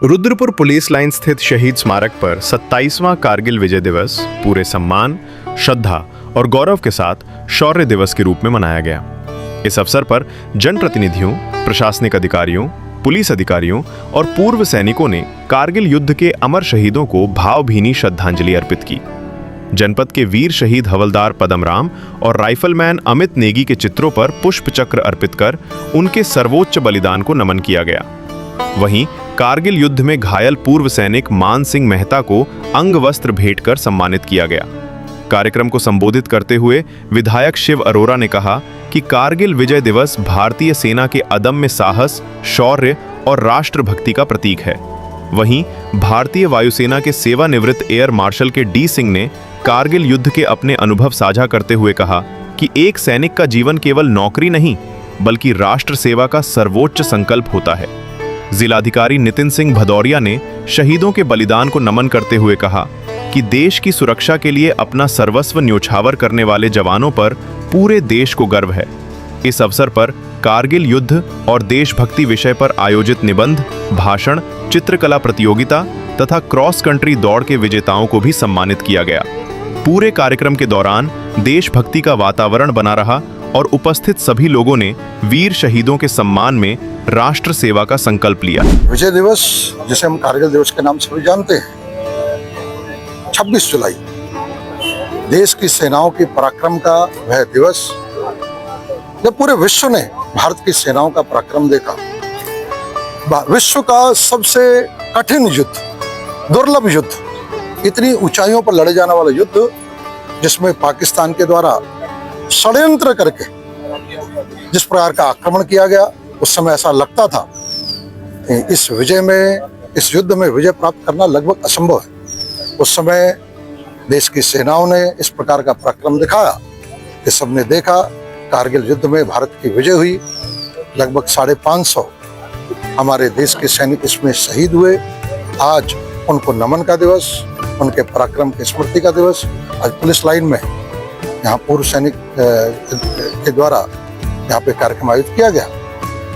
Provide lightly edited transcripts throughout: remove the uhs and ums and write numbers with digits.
Rudrapur police line स्थित शहीद स्मारक पर 27वां कारगिल विजय दिवस पूरे सम्मान, श्रद्धा और गौरव के साथ शौर्य दिवस के रूप में मनाया गया। इस अवसर पर जनप्रतिनिधियों, प्रशासनिक अधिकारियों, पुलिस अधिकारियों और पूर्व सैनिकों ने कारगिल युद्ध के अमर शहीदों को भावभीनी श्रद्धांजलि अर्पित की। जनपद के वीर शहीद हवलदार पदमराम और राइफलमैन अमित नेगी के चित्रों पर पुष्प चक्र अर्पित कर उनके सर्वोच्च बलिदान को नमन किया गया। वहीं कारगिल युद्ध में घायल पूर्व सैनिक मान सिंह मेहता को अंग वस्त्र भेंट कर सम्मानित किया गया। कार्यक्रम को संबोधित करते हुए विधायक शिव अरोरा ने कहा कि कारगिल विजय दिवस भारतीय सेना के अदम्य साहस, शौर्य और राष्ट्रभक्ति का प्रतीक है। वहीं भारतीय वायुसेना के सेवानिवृत्त एयर मार्शल के डी सिंह ने कारगिल युद्ध के अपने अनुभव साझा करते हुए कहा कि एक सैनिक का जीवन केवल नौकरी नहीं, बल्कि राष्ट्र सेवा का सर्वोच्च संकल्प होता है। जिलाधिकारी नितिन सिंह भदौरिया ने शहीदों के बलिदान को नमन करते हुए कहा कि देश की सुरक्षा के लिए अपना सर्वस्व न्योछावर करने वाले जवानों पर पूरे देश को गर्व है। इस अवसर पर कारगिल युद्ध और देशभक्ति विषय पर आयोजित निबंध, भाषण, चित्रकला प्रतियोगिता तथा क्रॉस कंट्री दौड़ के विजेताओं को भी सम्मानित किया गया। पूरे कार्यक्रम के दौरान देशभक्ति का वातावरण बना रहा और उपस्थित सभी लोगों ने वीर शहीदों के सम्मान में राष्ट्र सेवा का संकल्प लिया। विजय दिवस, जिसे हम कारगिल दिवस के नाम से भी जानते हैं, 26 जुलाई देश की सेनाओं की पराक्रम का वह दिवस जब पूरे विश्व ने भारत की सेनाओं का पराक्रम देखा। विश्व का सबसे कठिन युद्ध, दुर्लभ युद्ध, इतनी ऊंचाइयों पर लड़े जाने वाला युद्ध, जिसमें पाकिस्तान के द्वारा षड्यंत्र करके जिस प्रकार का आक्रमण किया गया, उस समय ऐसा लगता था कि इस युद्ध में विजय प्राप्त करना लगभग असंभव है। उस समय देश की सेनाओं ने इस प्रकार का पराक्रम दिखाया कि सबने देखा। कारगिल युद्ध में भारत की विजय हुई। लगभग 550 हमारे देश के सैनिक इसमें शहीद हुए। आज उनको नमन का दिवस, उनके पराक्रम की स्मृति का दिवस। आज पुलिस लाइन में यहाँ पूर्व सैनिक के द्वारा यहाँ पे कार्यक्रम आयोजित किया गया।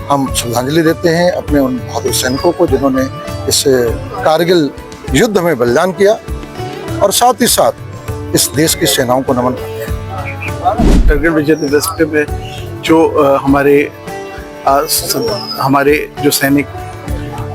हम श्रद्धांजलि देते हैं अपने उन बहादुर सैनिकों को जिन्होंने इस कारगिल युद्ध में बलिदान किया, और साथ ही साथ इस देश की सेनाओं को नमन करते हैं। कारगिल विजय दिवस पे जो हमारे जो सैनिक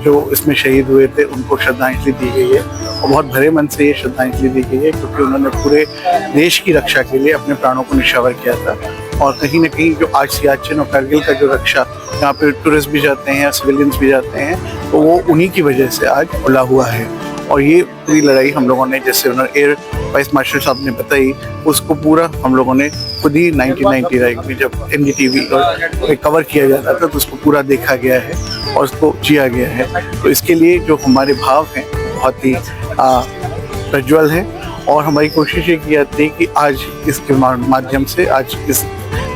जो इसमें शहीद हुए थे, उनको श्रद्धांजलि दी गई है और बहुत भरे मन से ये श्रद्धांजलि दी गई है, क्योंकि उन्होंने पूरे देश की रक्षा के लिए अपने प्राणों को निछावर किया था। और कहीं ना कहीं जो आज सियाचिन और कारगिल का जो रक्षा, यहाँ पे टूरिस्ट भी जाते हैं, सिविलियंस भी जाते हैं, तो वो उन्हीं की वजह से आज खुला हुआ है। और ये पूरी लड़ाई हम लोगों ने, जैसे उन्होंने एयर वाइस मार्शल साहब ने बताई, उसको पूरा हम लोगों ने खुद ही 1999 में जब NDTV और कवर किया जाता था, तो उसको पूरा देखा गया है और उसको जिया गया है। तो इसके लिए जो हमारे भाव हैं बहुत ही प्रज्वल है, और हमारी कोशिश ये की जाती है कि आज इसके माध्यम से, आज इस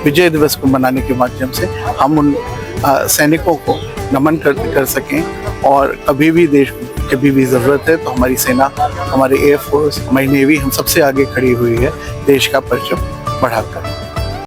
विजय दिवस को मनाने के माध्यम से हम उन सैनिकों को नमन कर सकें, और कभी भी देश कभी भी ज़रूरत है तो हमारी सेना, हमारे एयरफोर्स, हमारी नेवी, हम सबसे आगे खड़ी हुई है देश का परचम बढ़ाकर।